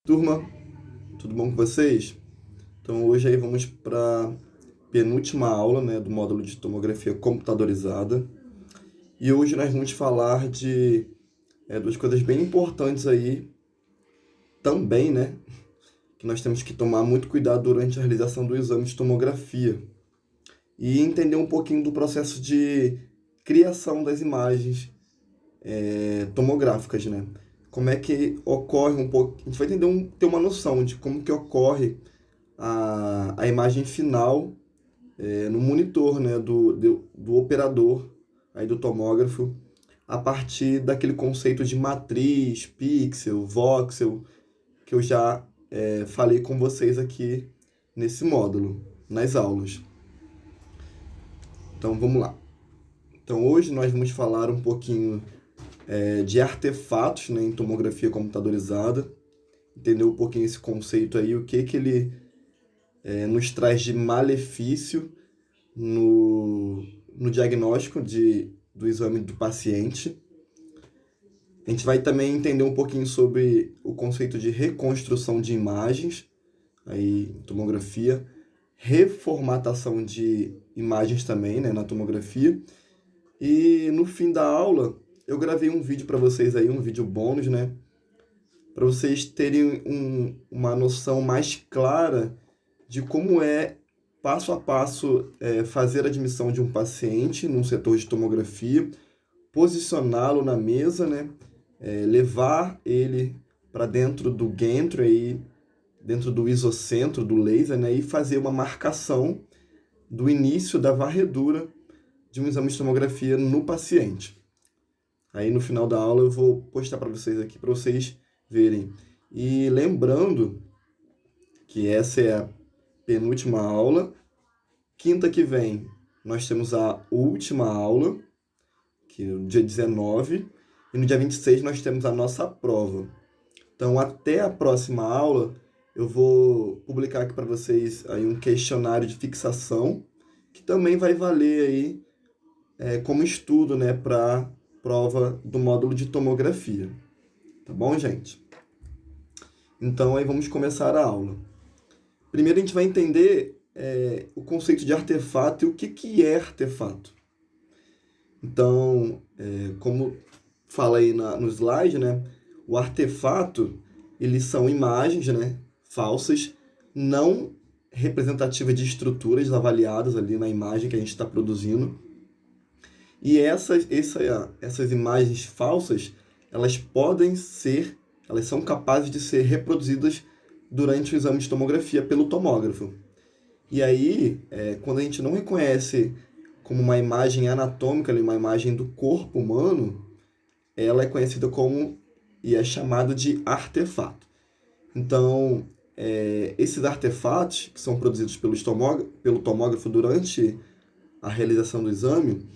Turma, tudo bom com vocês? Então hoje aí vamos para a penúltima aula, né, do módulo de tomografia computadorizada. E hoje nós vamos falar de duas coisas bem importantes aí também, né, que nós temos que tomar muito cuidado durante a realização do exame de tomografia. E entender um pouquinho do processo de criação das imagens tomográficas, né? Como é que ocorre um pouco... A gente vai ter uma noção de como que ocorre a imagem final no monitor, né, do operador, aí do tomógrafo, a partir daquele conceito de matriz, pixel, voxel, que eu já falei com vocês aqui nesse módulo, nas aulas. Então vamos lá. Então hoje nós vamos falar um pouquinho de artefatos, né, em tomografia computadorizada, entender um pouquinho esse conceito aí, o que ele nos traz de malefício no diagnóstico do exame do paciente. A gente vai também entender um pouquinho sobre o conceito de reconstrução de imagens, aí tomografia, reformatação de imagens também, né, na tomografia. E no fim da aula, eu gravei um vídeo para vocês aí, um vídeo bônus, né, para vocês terem uma noção mais clara de como é passo a passo fazer a admissão de um paciente num setor de tomografia, posicioná-lo na mesa, né? Levar ele para dentro do gantry, aí, dentro do isocentro do laser, né? E fazer uma marcação do início da varredura de um exame de tomografia no paciente. Aí no final da aula eu vou postar para vocês aqui, para vocês verem. E lembrando que essa é a penúltima aula. Quinta que vem nós temos a última aula, que é no dia 19, e no dia 26 nós temos a nossa prova. Então, até a próxima aula, eu vou publicar aqui para vocês aí um questionário de fixação, que também vai valer aí como estudo, né, para prova do módulo de tomografia. Tá bom, gente? Então, aí vamos começar a aula. Primeiro a gente vai entender o conceito de artefato e o que é artefato. Então, como fala aí no slide, né, o artefato, eles são imagens, né, falsas, não representativas de estruturas avaliadas ali na imagem que a gente está produzindo. E essas imagens falsas, elas são capazes de ser reproduzidas durante o exame de tomografia pelo tomógrafo. E aí, quando a gente não reconhece como uma imagem anatômica, uma imagem do corpo humano, ela é conhecida como e é chamada de artefato. Então, esses artefatos que são produzidos pelo tomógrafo durante a realização do exame,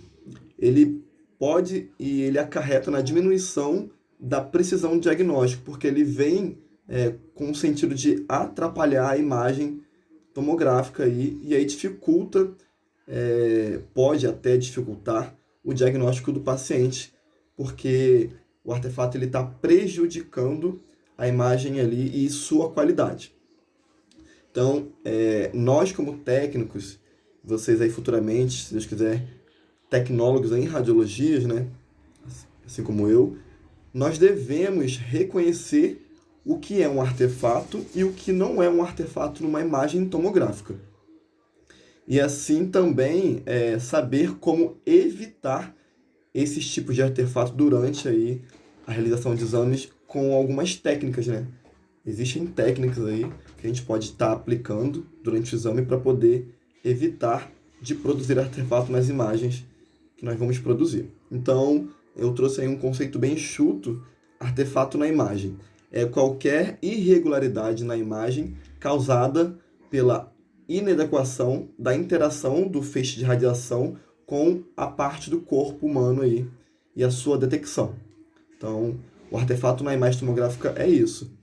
ele acarreta na diminuição da precisão diagnóstica, porque ele vem com o sentido de atrapalhar a imagem tomográfica e aí pode até dificultar o diagnóstico do paciente, porque o artefato está prejudicando a imagem ali e sua qualidade. Então, nós como técnicos, vocês aí futuramente, se Deus quiser, tecnólogos em radiologias, né, assim como eu, nós devemos reconhecer o que é um artefato e o que não é um artefato numa imagem tomográfica. E assim também saber como evitar esses tipos de artefato durante aí a realização de exames com algumas técnicas, né? Existem técnicas aí que a gente pode estar aplicando durante o exame para poder evitar de produzir artefato nas imagens que nós vamos produzir. Então, eu trouxe aí um conceito bem enxuto, artefato na imagem. É qualquer irregularidade na imagem causada pela inadequação da interação do feixe de radiação com a parte do corpo humano aí e a sua detecção. Então, o artefato na imagem tomográfica é isso.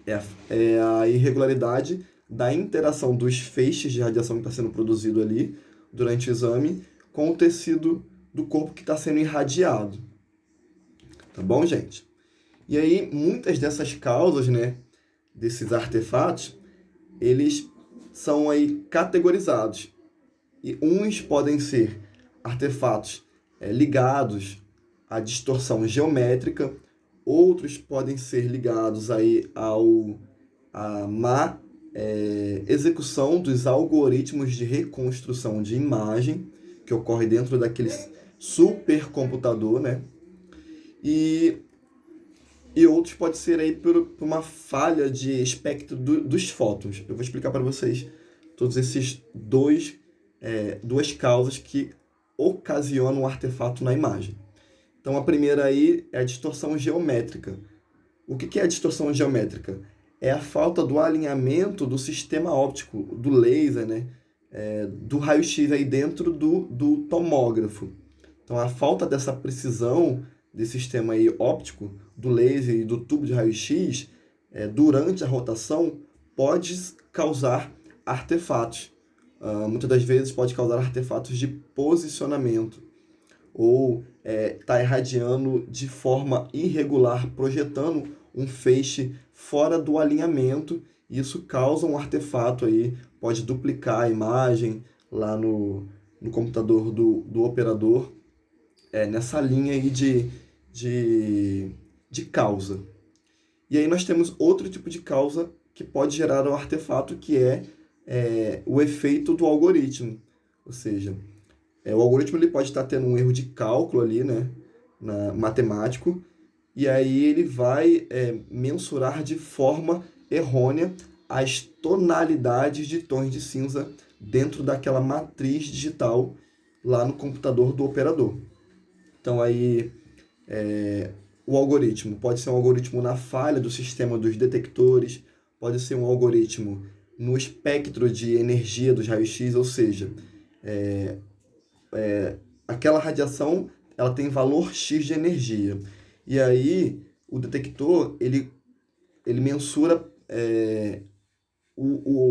É a irregularidade da interação dos feixes de radiação que está sendo produzido ali durante o exame com o tecido do corpo que está sendo irradiado. Tá bom, gente? E aí, muitas dessas causas, né, desses artefatos, eles são aí categorizados. E uns podem ser artefatos ligados à distorção geométrica, outros podem ser ligados aí à má execução dos algoritmos de reconstrução de imagem, que ocorre dentro daquele supercomputador, né? E outros pode ser aí por uma falha de espectro dos fótons. Eu vou explicar para vocês todos esses duas causas que ocasionam o artefato na imagem. Então a primeira aí é a distorção geométrica. O que é a distorção geométrica? É a falta do alinhamento do sistema óptico, do laser, né? Do raio-x aí dentro do tomógrafo. Então a falta dessa precisão desse sistema aí óptico, do laser e do tubo de raio-x, durante a rotação, pode causar artefatos. Muitas das vezes pode causar artefatos de posicionamento, ou tá irradiando de forma irregular, projetando um feixe fora do alinhamento. Isso causa um artefato aí, pode duplicar a imagem lá no computador do operador, nessa linha aí de causa. E aí nós temos outro tipo de causa que pode gerar o artefato, que é o efeito do algoritmo. Ou seja, o algoritmo ele pode estar tendo um erro de cálculo ali, né, matemático, e aí ele vai mensurar de forma errônea as tonalidades de tons de cinza dentro daquela matriz digital lá no computador do operador. Então aí o algoritmo pode ser um algoritmo na falha do sistema dos detectores, pode ser um algoritmo no espectro de energia dos raios-x, ou seja, aquela radiação ela tem valor X de energia. E aí o detector ele mensura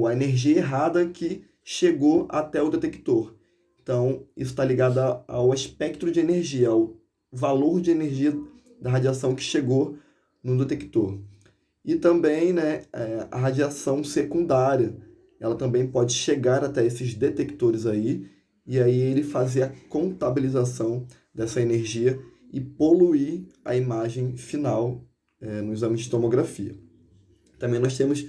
a energia errada que chegou até o detector. Então, isso está ligado ao espectro de energia, ao valor de energia da radiação que chegou no detector. E também, né, a radiação secundária, ela também pode chegar até esses detectores aí, e aí ele fazer a contabilização dessa energia e poluir a imagem final no exame de tomografia. Também nós temos,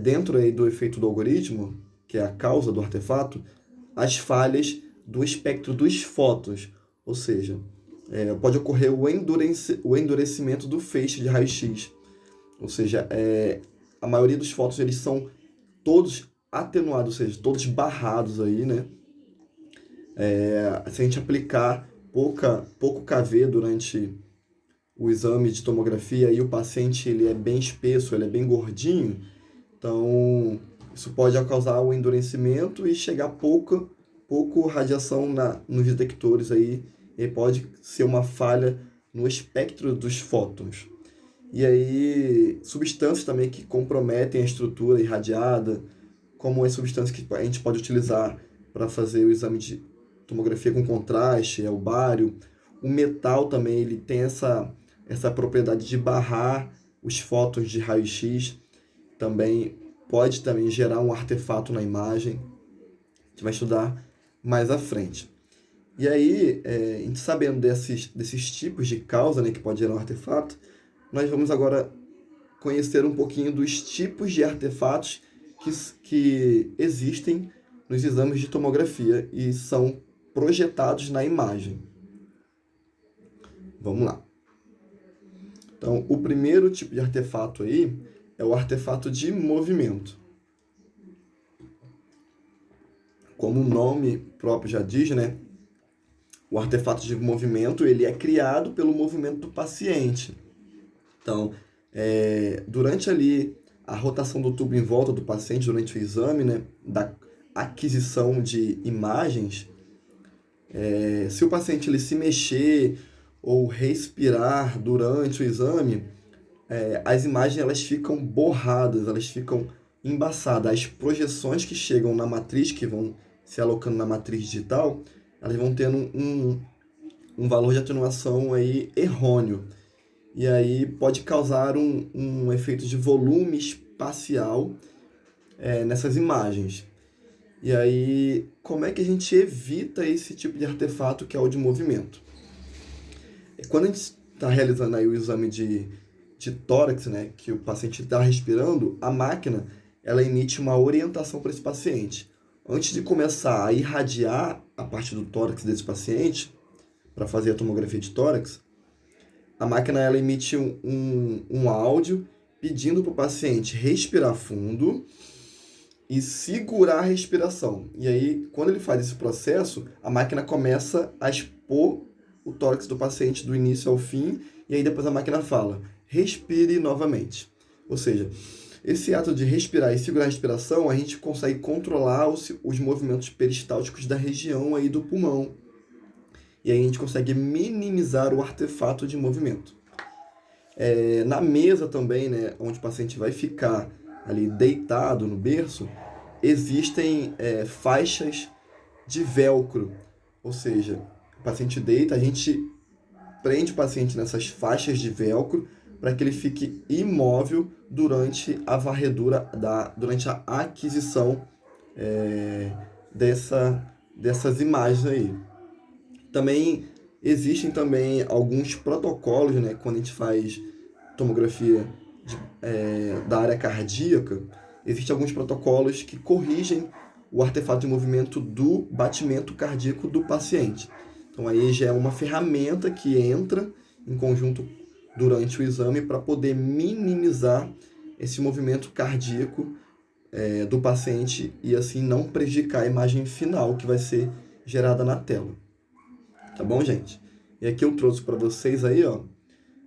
dentro aí do efeito do algoritmo, que é a causa do artefato, as falhas do espectro dos fótons, ou seja, pode ocorrer o endurecimento do feixe de raio-x, ou seja, a maioria dos fótons eles são todos atenuados, ou seja, todos barrados aí, né? Se a gente aplicar pouco kV durante o exame de tomografia e o paciente ele é bem espesso, ele é bem gordinho, então isso pode causar o endurecimento e chegar pouco radiação nos detectores aí, e pode ser uma falha no espectro dos fótons. E aí, substâncias também que comprometem a estrutura irradiada, como as substâncias que a gente pode utilizar para fazer o exame de tomografia com contraste, o bário. O metal também ele tem essa propriedade de barrar os fótons de raio-x, também pode também gerar um artefato na imagem. A gente vai estudar mais à frente. E aí, a gente sabendo desses tipos de causa, né, que pode gerar um artefato, nós vamos agora conhecer um pouquinho dos tipos de artefatos que existem nos exames de tomografia e são projetados na imagem. Vamos lá. Então, o primeiro tipo de artefato aí é o artefato de movimento. Como o nome próprio já diz, né? O artefato de movimento ele é criado pelo movimento do paciente. Então, durante ali a rotação do tubo em volta do paciente, durante o exame, né, da aquisição de imagens, se o paciente ele se mexer ou respirar durante o exame, as imagens elas ficam borradas, elas ficam embaçadas. As projeções que chegam na matriz, que vão se alocando na matriz digital, elas vão tendo um valor de atenuação aí errôneo. e aí pode causar um efeito de volume espacial nessas imagens. E aí, como é que a gente evita esse tipo de artefato que é o de movimento? Quando a gente está realizando aí o exame de tórax, né, que o paciente está respirando, a máquina ela emite uma orientação para esse paciente. Antes de começar a irradiar a parte do tórax desse paciente, para fazer a tomografia de tórax, a máquina ela emite um áudio pedindo para o paciente respirar fundo e segurar a respiração. E aí, quando ele faz esse processo, a máquina começa a expor o tórax do paciente do início ao fim, e aí depois a máquina fala, respire novamente. Ou seja, esse ato de respirar e segurar a respiração, a gente consegue controlar os movimentos peristálticos da região aí do pulmão. E aí a gente consegue minimizar o artefato de movimento. Na mesa também, né, onde o paciente vai ficar ali deitado no berço, existem faixas de velcro. Ou seja, o paciente deita, a gente prende o paciente nessas faixas de velcro para que ele fique imóvel durante a varredura, durante a aquisição dessas imagens aí. Também existem também alguns protocolos, né, quando a gente faz tomografia da área cardíaca, existem alguns protocolos que corrigem o artefato de movimento do batimento cardíaco do paciente. Então aí já é uma ferramenta que entra em conjunto durante o exame para poder minimizar esse movimento cardíaco do paciente e assim não prejudicar a imagem final que vai ser gerada na tela. Tá bom, gente? E aqui eu trouxe para vocês aí, ó,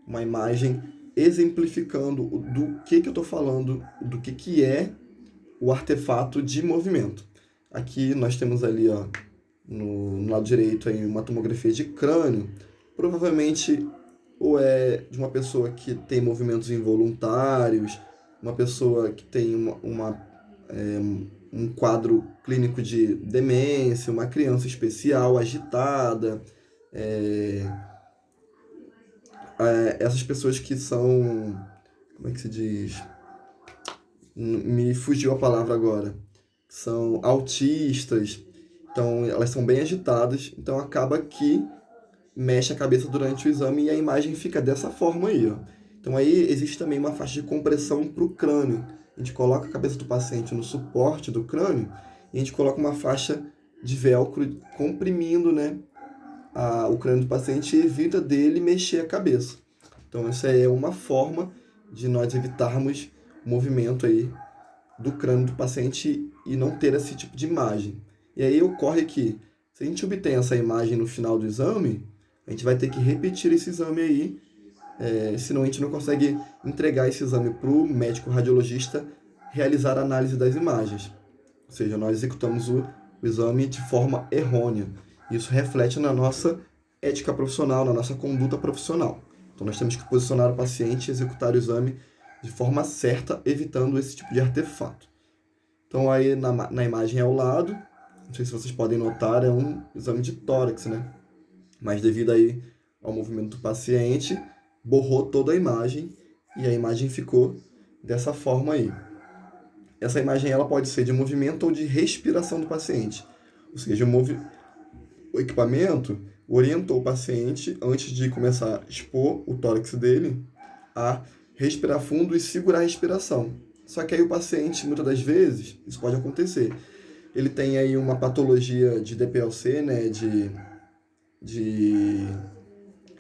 uma imagem exemplificando do que eu estou falando, do que é o artefato de movimento. Aqui nós temos ali, ó, no lado direito, aí, uma tomografia de crânio, provavelmente ou é de uma pessoa que tem movimentos involuntários, uma pessoa que tem um quadro clínico de demência, uma criança especial, agitada, essas pessoas que são, como é que se diz? Me fugiu a palavra agora. São autistas, então elas são bem agitadas, então acaba que mexe a cabeça durante o exame e a imagem fica dessa forma aí, ó. Então aí existe também uma faixa de compressão para o crânio. A gente coloca a cabeça do paciente no suporte do crânio e a gente coloca uma faixa de velcro comprimindo, né, o crânio do paciente e evita dele mexer a cabeça. Então essa é uma forma de nós evitarmos o movimento aí do crânio do paciente e não ter esse tipo de imagem. E aí ocorre que, se a gente obtém essa imagem no final do exame, a gente vai ter que repetir esse exame aí, senão a gente não consegue entregar esse exame para o médico radiologista realizar a análise das imagens. Ou seja, nós executamos o exame de forma errônea. Isso reflete na nossa ética profissional, na nossa conduta profissional. Então nós temos que posicionar o paciente e executar o exame de forma certa, evitando esse tipo de artefato. Então aí na imagem ao lado, não sei se vocês podem notar, é um exame de tórax, né? Mas devido aí ao movimento do paciente, borrou toda a imagem e a imagem ficou dessa forma aí. Essa imagem ela pode ser de movimento ou de respiração do paciente. Ou seja, o equipamento orientou o paciente, antes de começar a expor o tórax dele, a respirar fundo e segurar a respiração. Só que aí o paciente, muitas das vezes, isso pode acontecer, ele tem aí uma patologia de DPLC, né, de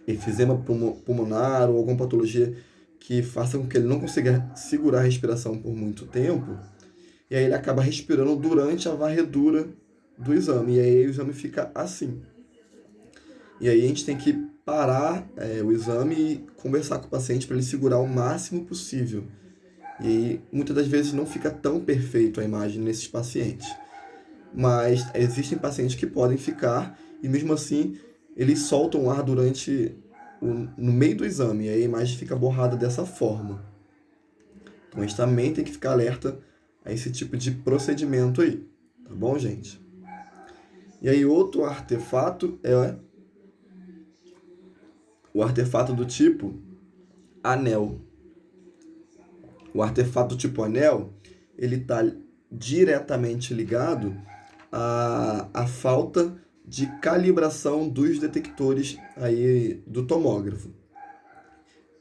efizema pulmonar ou alguma patologia que faça com que ele não consiga segurar a respiração por muito tempo, e aí ele acaba respirando durante a varredura do exame, e aí o exame fica assim. E aí a gente tem que parar o exame e conversar com o paciente para ele segurar o máximo possível. E aí, muitas das vezes não fica tão perfeito a imagem nesses pacientes. Mas existem pacientes que podem ficar e mesmo assim eles soltam o ar no meio do exame e aí a imagem fica borrada dessa forma. Então a gente também tem que ficar alerta a esse tipo de procedimento aí. Tá bom, gente? E aí outro artefato é o artefato do tipo anel. O artefato do tipo anel, ele está diretamente ligado à falta de calibração dos detectores aí do tomógrafo.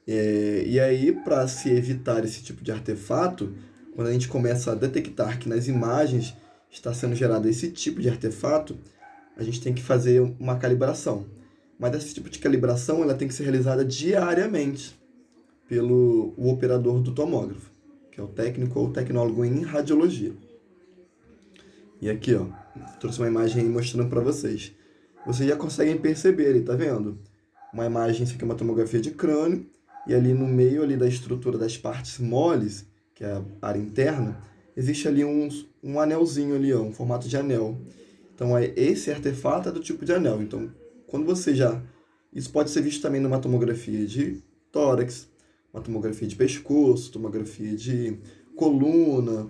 E aí, para se evitar esse tipo de artefato, quando a gente começa a detectar que nas imagens está sendo gerado esse tipo de artefato, a gente tem que fazer uma calibração. Mas esse tipo de calibração ela tem que ser realizada diariamente pelo o operador do tomógrafo, que é o técnico ou tecnólogo em radiologia. E aqui, ó, trouxe uma imagem aí mostrando para vocês. Vocês já conseguem perceber ali, tá vendo? Uma imagem, isso aqui é uma tomografia de crânio, e ali no meio ali da estrutura das partes moles, que é a área interna, existe ali um anelzinho ali, ó, um formato de anel. Então, esse artefato é do tipo de anel. Então, quando você já... Isso pode ser visto também numa tomografia de tórax, uma tomografia de pescoço, tomografia de coluna.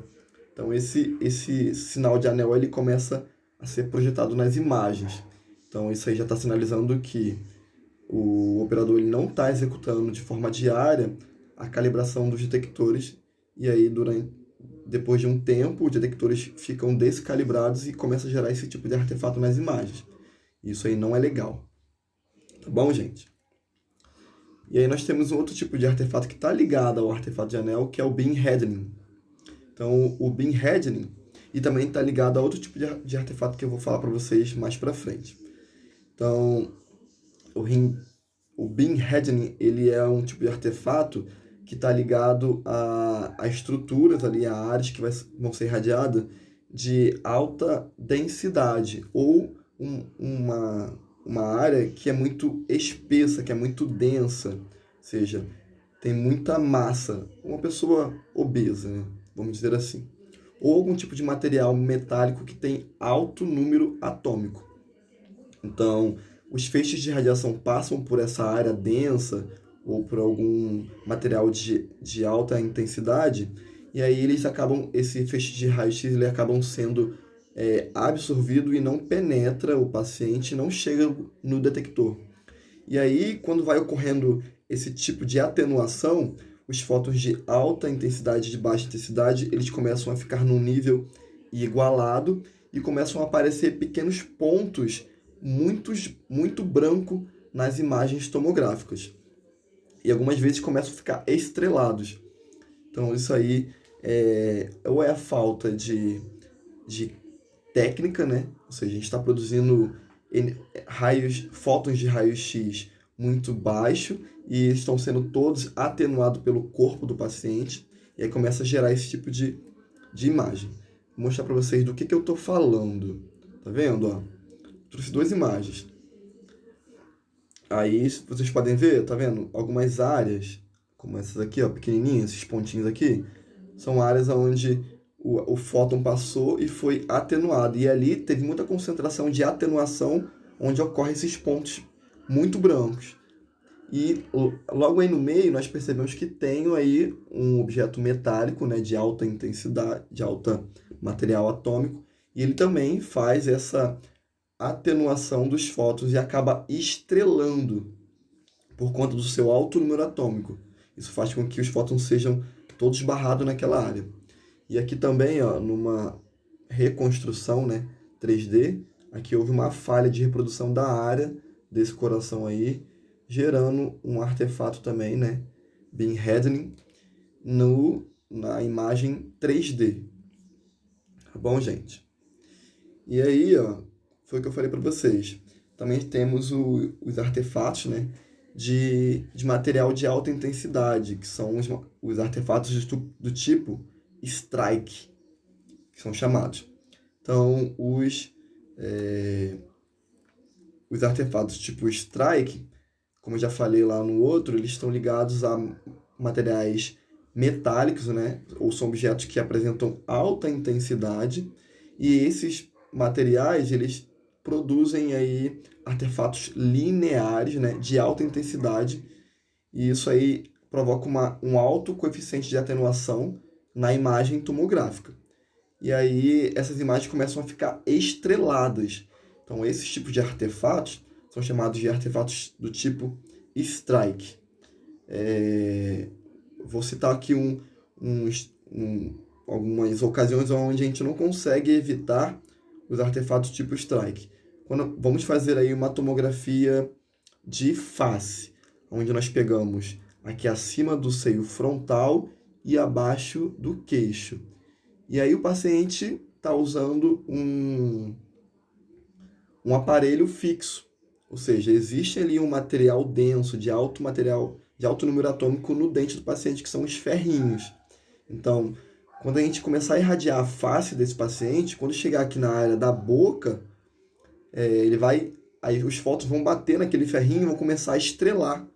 Então, esse sinal de anel ele começa a ser projetado nas imagens. Então, isso aí já está sinalizando que o operador ele não está executando de forma diária a calibração dos detectores. E aí, depois de um tempo, os detectores ficam descalibrados e começa a gerar esse tipo de artefato nas imagens. Isso aí não é legal. Tá bom, gente? E aí nós temos um outro tipo de artefato que está ligado ao artefato de anel, que é o beam hardening. Então, o beam hardening e também está ligado a outro tipo de artefato que eu vou falar para vocês mais para frente. Então, o beam hardening ele é um tipo de artefato que está ligado a estruturas ali, a áreas que vão ser irradiadas de alta densidade ou uma área que é muito espessa, que é muito densa, ou seja, tem muita massa, uma pessoa obesa, né? Vamos dizer assim. Ou algum tipo de material metálico que tem alto número atômico. Então, os feixes de radiação passam por essa área densa ou por algum material de alta intensidade, e aí esse feixe de raio-x ele acabam sendo absorvido e não penetra o paciente, não chega no detector. E aí, quando vai ocorrendo esse tipo de atenuação, os fótons de alta intensidade e de baixa intensidade, eles começam a ficar num nível igualado e começam a aparecer pequenos pontos muito branco nas imagens tomográficas. E algumas vezes começam a ficar estrelados. Então isso aí ou é a falta de técnica, né? Ou seja, a gente está produzindo fótons de raio-x muito baixo e eles estão sendo todos atenuados pelo corpo do paciente e aí começa a gerar esse tipo de imagem. Vou mostrar para vocês do que eu estou falando. Tá vendo? Ó? Trouxe duas imagens. Aí vocês podem ver, tá vendo? Algumas áreas, como essas aqui, ó, pequenininhas, esses pontinhos aqui, são áreas onde o fóton passou e foi atenuado. E ali teve muita concentração de atenuação, onde ocorrem esses pontos muito brancos. E logo aí no meio nós percebemos que tem aí um objeto metálico, né, de alta intensidade, de alta material atômico, e ele também faz essa atenuação dos fótons e acaba estrelando por conta do seu alto número atômico. Isso faz com que os fótons sejam todos barrados naquela área. E aqui também, ó, numa reconstrução, né, 3D, aqui houve uma falha de reprodução da área desse coração aí, gerando um artefato também, né, beam hardening, na imagem 3D. Tá bom, gente? E aí, ó, foi o que eu falei para vocês. Também temos os artefatos, né, de material de alta intensidade, que são os artefatos do tipo strike, que são chamados. Então, os artefatos tipo strike, como eu já falei lá no outro, eles estão ligados a materiais metálicos, né, ou são objetos que apresentam alta intensidade, e esses materiais, eles produzem aí artefatos lineares, né, de alta intensidade, e isso aí provoca um alto coeficiente de atenuação na imagem tomográfica. E aí essas imagens começam a ficar estreladas. Então esses tipos de artefatos são chamados de artefatos do tipo strike. Vou citar aqui algumas ocasiões onde a gente não consegue evitar os artefatos tipo strike. Quando vamos fazer aí uma tomografia de face, onde nós pegamos aqui acima do seio frontal e abaixo do queixo. E aí o paciente está usando um aparelho fixo, ou seja, existe ali um material denso, de alto número atômico no dente do paciente, que são os ferrinhos. Então, quando a gente começar a irradiar a face desse paciente, quando chegar aqui na área da boca, aí os fótons vão bater naquele ferrinho e vão começar a estrelar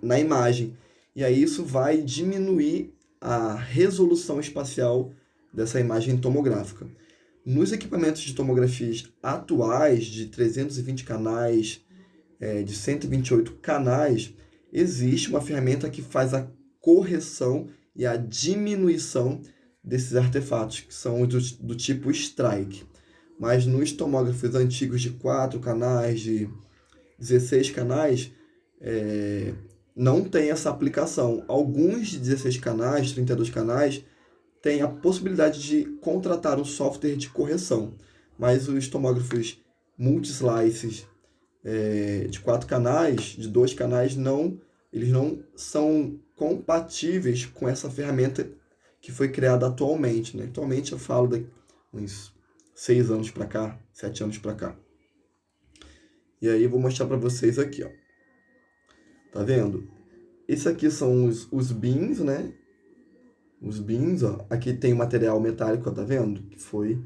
na imagem. E aí isso vai diminuir a resolução espacial dessa imagem tomográfica. Nos equipamentos de tomografias atuais, de 320 canais, de 128 canais, existe uma ferramenta que faz a correção e a diminuição desses artefatos, que são do tipo strike. Mas nos tomógrafos antigos de 4 canais, de 16 canais, não tem essa aplicação. Alguns de 16 canais, 32 canais, têm a possibilidade de contratar um software de correção, mas os tomógrafos multi-slices de 4 canais, de 2 canais, eles não são compatíveis com essa ferramenta que foi criada atualmente, né? Atualmente eu falo de uns 6 anos para cá, 7 anos para cá. E aí eu vou mostrar para vocês aqui, ó. Tá vendo? Esse aqui são os bins, né? Os bins, ó. Aqui tem o material metálico, ó, tá vendo? Que foi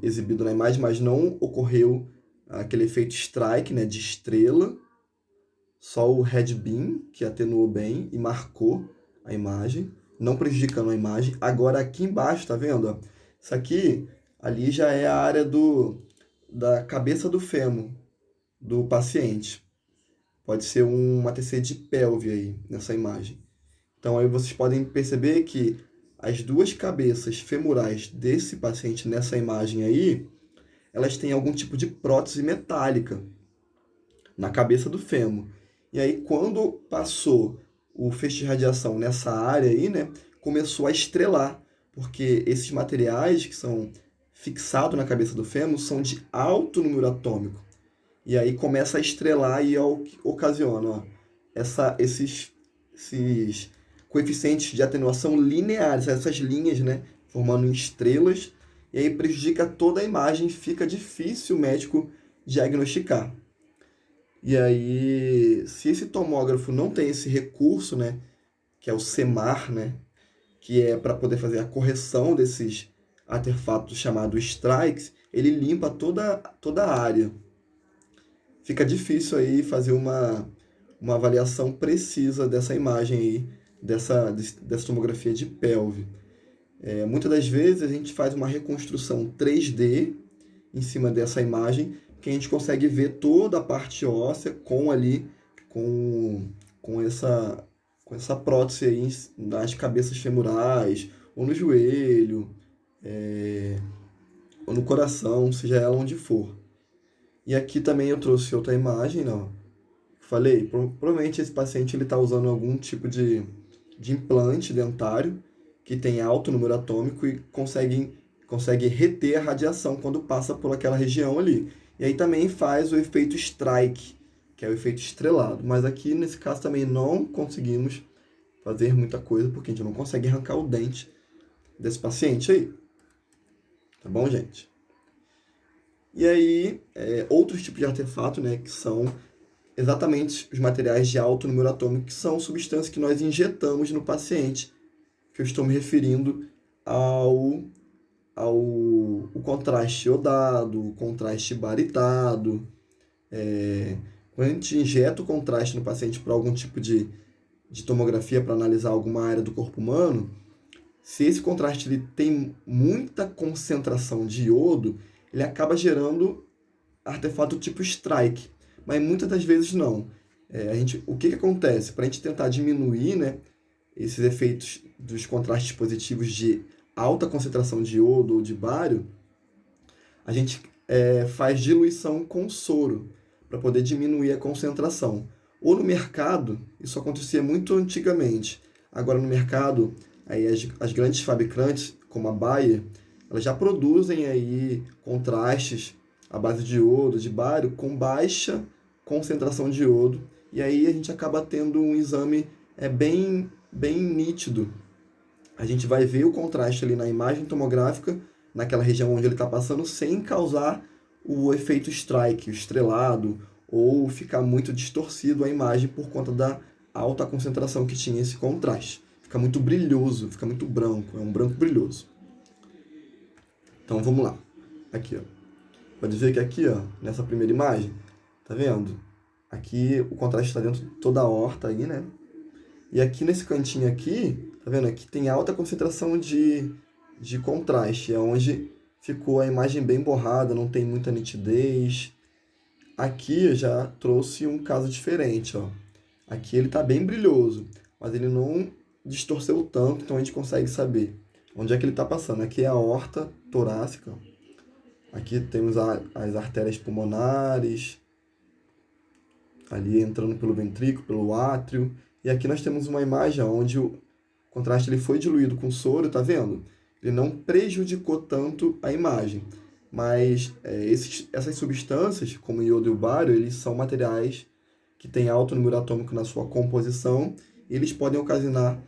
exibido na imagem, mas não ocorreu aquele efeito strike, né, de estrela. Só o head beam, que atenuou bem e marcou a imagem, não prejudicando a imagem. Agora aqui embaixo, tá vendo? Ó? Isso aqui, ali já é a área da cabeça do fêmur do paciente. Pode ser uma TC de pelve aí, nessa imagem. Então aí vocês podem perceber que as duas cabeças femorais desse paciente nessa imagem aí, elas têm algum tipo de prótese metálica na cabeça do fêmur. E aí quando passou o feixe de radiação nessa área aí, né, começou a estrelar, porque esses materiais que são fixados na cabeça do fêmur são de alto número atômico. E aí começa a estrelar e ocasiona, ó, esses coeficientes de atenuação lineares, essas linhas, né, formando estrelas, e aí prejudica toda a imagem, fica difícil o médico diagnosticar. E aí, se esse tomógrafo não tem esse recurso, né, que é o CEMAR, né, que é para poder fazer a correção desses artefatos chamados strikes, ele limpa toda a área. Fica difícil aí fazer uma avaliação precisa dessa imagem aí, dessa tomografia de pelve. Muitas das vezes a gente faz uma reconstrução 3D em cima dessa imagem, que a gente consegue ver toda a parte óssea com essa prótese aí nas cabeças femorais, ou no joelho, ou no coração, seja ela onde for. E aqui também eu trouxe outra imagem, não. Falei, provavelmente esse paciente está usando algum tipo de implante dentário que tem alto número atômico e consegue reter a radiação quando passa por aquela região ali. E aí também faz o efeito strike, que é o efeito estrelado. Mas aqui, nesse caso, também não conseguimos fazer muita coisa, porque a gente não consegue arrancar o dente desse paciente aí. Tá bom, gente? E aí, outros tipos de artefato, né, que são exatamente os materiais de alto número atômico, que são substâncias que nós injetamos no paciente, que eu estou me referindo ao contraste iodado, o contraste baritado. Quando a gente injeta o contraste no paciente para algum tipo de tomografia para analisar alguma área do corpo humano, se esse contraste ele tem muita concentração de iodo, ele acaba gerando artefato tipo strike, mas muitas das vezes não. O que acontece? Para a gente tentar diminuir, né, esses efeitos dos contrastes positivos de alta concentração de iodo ou de bário, a gente faz diluição com soro para poder diminuir a concentração. Ou no mercado, isso acontecia muito antigamente. Agora no mercado, aí as grandes fabricantes, como a Bayer, elas já produzem aí contrastes à base de iodo, de bário, com baixa concentração de iodo. E aí a gente acaba tendo um exame bem nítido. A gente vai ver o contraste ali na imagem tomográfica, naquela região onde ele está passando, sem causar o efeito strike, o estrelado, ou ficar muito distorcido a imagem por conta da alta concentração que tinha esse contraste. Fica muito brilhoso, fica muito branco, é um branco brilhoso. Então vamos lá. Aqui, ó. Pode ver que aqui, ó, nessa primeira imagem, tá vendo? Aqui o contraste está dentro de toda a horta aí, né? E aqui nesse cantinho aqui, tá vendo? Aqui tem alta concentração de contraste, é onde ficou a imagem bem borrada, não tem muita nitidez. Aqui eu já trouxe um caso diferente, ó. Aqui ele tá bem brilhoso, mas ele não distorceu tanto, então a gente consegue saber onde é que ele está passando. Aqui é a aorta torácica, ó. Aqui temos as artérias pulmonares, ali entrando pelo ventrículo, pelo átrio. E aqui nós temos uma imagem onde o contraste ele foi diluído com soro, tá vendo? Ele não prejudicou tanto a imagem. Mas essas substâncias, como o iodo e o bário, eles são materiais que têm alto número atômico na sua composição e eles podem ocasionar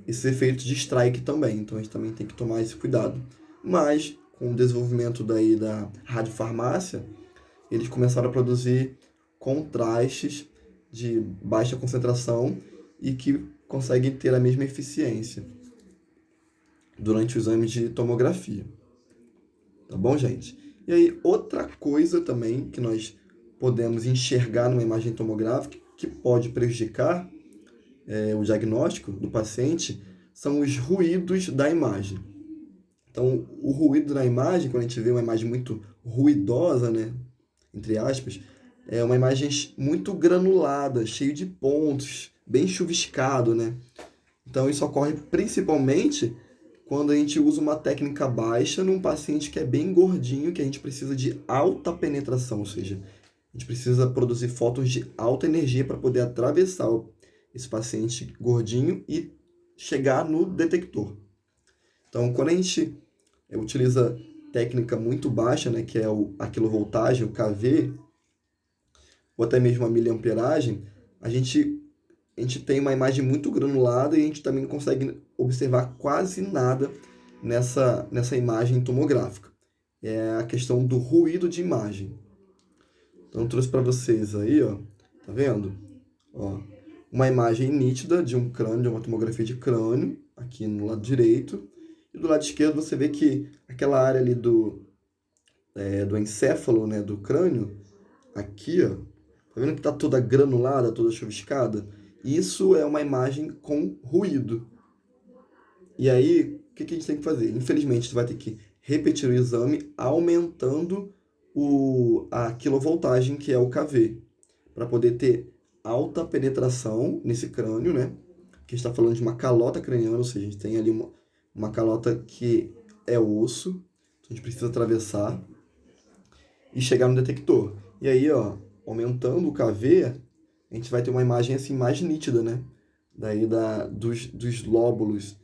esses efeitos de strike também. Então a gente também tem que tomar esse cuidado. Mas com o desenvolvimento daí da radiofarmácia, eles começaram a produzir contrastes de baixa concentração e que conseguem ter a mesma eficiência durante o exame de tomografia. Tá bom, gente? E aí, outra coisa também que nós podemos enxergar numa imagem tomográfica que pode prejudicar o diagnóstico do paciente são os ruídos da imagem. Então, o ruído da imagem, quando a gente vê uma imagem muito ruidosa, né, entre aspas, é uma imagem muito granulada, cheio de pontos, bem chuviscado, né? Então isso ocorre principalmente quando a gente usa uma técnica baixa num paciente que é bem gordinho, que a gente precisa de alta penetração, ou seja, a gente precisa produzir fótons de alta energia para poder atravessar esse paciente gordinho e chegar no detector. Então, quando a gente utiliza técnica muito baixa, né, que é a quilovoltagem, o kV, ou até mesmo a miliamperagem, a gente tem uma imagem muito granulada e a gente também consegue observar quase nada nessa imagem tomográfica. É a questão do ruído de imagem. Então, eu trouxe para vocês aí, ó, tá vendo? Ó, uma imagem nítida de um crânio, de uma tomografia de crânio, aqui no lado direito. E do lado esquerdo você vê que aquela área ali do encéfalo, né, do crânio, aqui, ó, tá vendo que tá toda granulada, toda chuviscada? Isso é uma imagem com ruído. E aí, o que a gente tem que fazer? Infelizmente, você vai ter que repetir o exame aumentando a quilovoltagem, que é o kV, para poder ter alta penetração nesse crânio, né? Que a gente está falando de uma calota craniana, ou seja, a gente tem ali uma calota que é osso, então a gente precisa atravessar e chegar no detector. E aí, ó, aumentando o kV, a gente vai ter uma imagem assim mais nítida, né? Daí dos lóbulos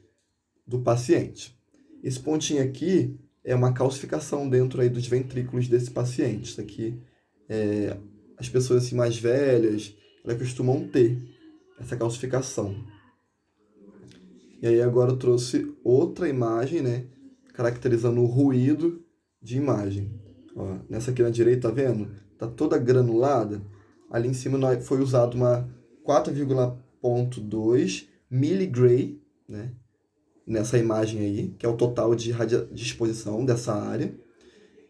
do paciente. Esse pontinho aqui é uma calcificação dentro aí dos ventrículos desse paciente. Isso aqui, as pessoas assim mais velhas, elas costumam ter essa calcificação. E aí agora eu trouxe outra imagem, né? Caracterizando o ruído de imagem. Ó, nessa aqui na direita, tá vendo? Tá toda granulada. Ali em cima foi usado uma 4,2 milligray, né? Nessa imagem aí, que é o total de exposição dessa área.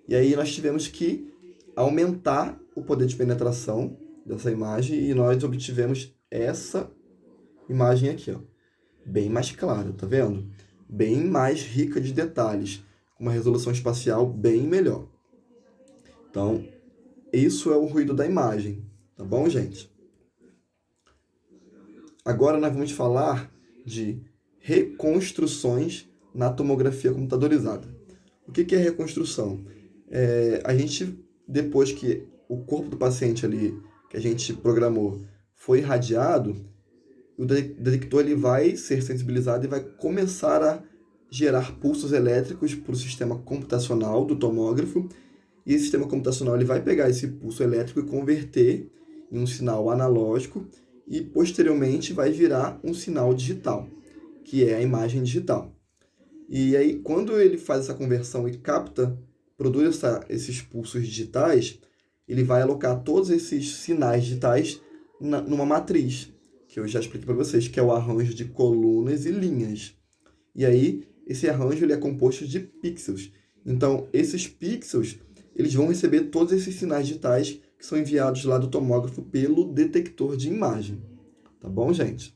E aí nós tivemos que aumentar o poder de penetração dessa imagem e nós obtivemos essa imagem aqui, ó. Bem mais clara, tá vendo? Bem mais rica de detalhes, com uma resolução espacial bem melhor. Então, isso é o ruído da imagem, tá bom, gente? Agora nós vamos falar de reconstruções na tomografia computadorizada. O que é reconstrução? A gente, depois que o corpo do paciente ali, que a gente programou, foi irradiado, o detector ele vai ser sensibilizado e vai começar a gerar pulsos elétricos para o sistema computacional do tomógrafo, e esse sistema computacional ele vai pegar esse pulso elétrico e converter em um sinal analógico e posteriormente vai virar um sinal digital, que é a imagem digital. E aí, quando ele faz essa conversão e capta, produz esses pulsos digitais, ele vai alocar todos esses sinais digitais numa matriz, que eu já expliquei para vocês, que é o arranjo de colunas e linhas. E aí, esse arranjo ele é composto de pixels. Então, esses pixels, eles vão receber todos esses sinais digitais que são enviados lá do tomógrafo pelo detector de imagem. Tá bom, gente?